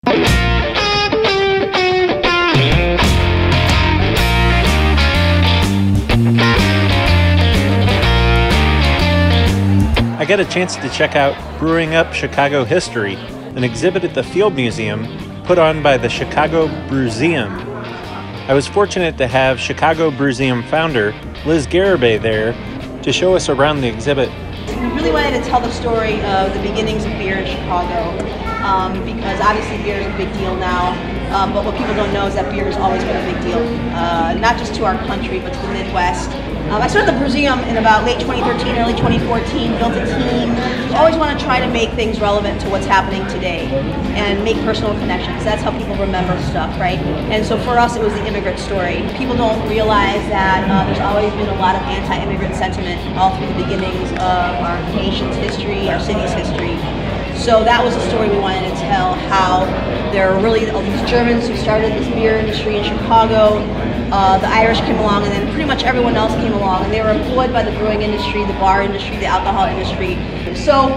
I got a chance to check out Brewing Up Chicago History, an exhibit at the Field Museum put on by the Chicago Brewseum. I was fortunate to have Chicago Brewseum founder Liz Garibay there to show us around the exhibit. We really wanted to tell the story of the beginnings of beer in Chicago, because obviously beer is a big deal now, but what people don't know is that beer has always been a big deal, not just to our country, but to the Midwest. I started the Brewseum in about late 2013, early 2014, built a team. We always want to try to make things relevant to what's happening today and make personal connections. That's how people remember stuff, right? And so for us, it was the immigrant story. People don't realize that there's always been a lot of anti-immigrant sentiment all through the beginnings of our nation's history, our city's history. So that was the story we wanted to tell, how there are really all these Germans who started this beer industry in Chicago. The Irish came along, and then pretty much everyone else came along, and they were employed by the brewing industry, the bar industry, the alcohol industry. So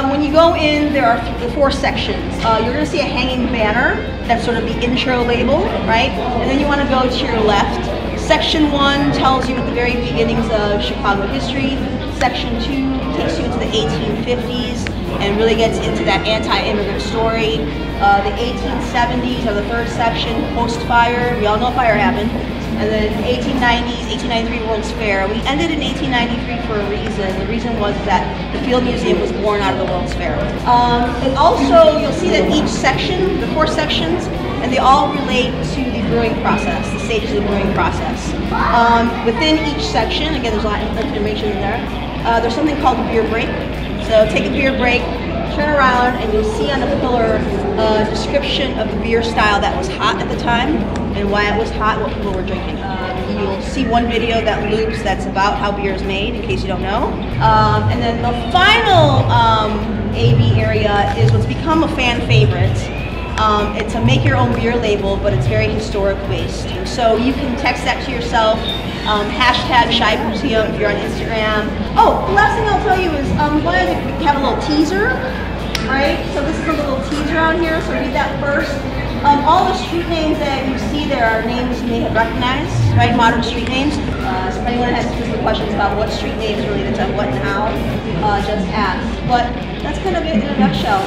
when you go in, there are the 4 sections. You're going to see a hanging banner. That's sort of the intro label, right? And then you want to go to your left. Section 1 tells you at the very beginnings of Chicago history. Section 2 takes you into the 1850s and really gets into that anti-immigrant story. The 1870s are the 3rd section, post-fire. We all know fire happened. And then 1890s, 1893 World's Fair. We ended in 1893 for a reason. The reason was that the Field Museum was born out of the World's Fair. And also, you'll see that each section, the 4 sections, and they all relate to the brewing process, the stages of the brewing process. Within each section, again, there's a lot of information in there. There's something called a beer break. So take a beer break, turn around, and you'll see on the pillar a description of the beer style that was hot at the time and why it was hot, what people were drinking. You'll see one video that loops that's about how beer is made, in case you don't know. And then the final AV area is what's become a fan favorite. It's a make your own beer label, but it's very historic based. So you can text that to yourself, hashtag Shy Brewseum if you're on Instagram. Oh, the last thing I'll tell you is we wanted to have a little teaser, right? So this is a little teaser on here, so read that first. All the street names that you see there are names you may have recognized, right? Modern street names. So if anyone has specific questions about what street names related to what and how, just ask. But that's kind of it in a nutshell.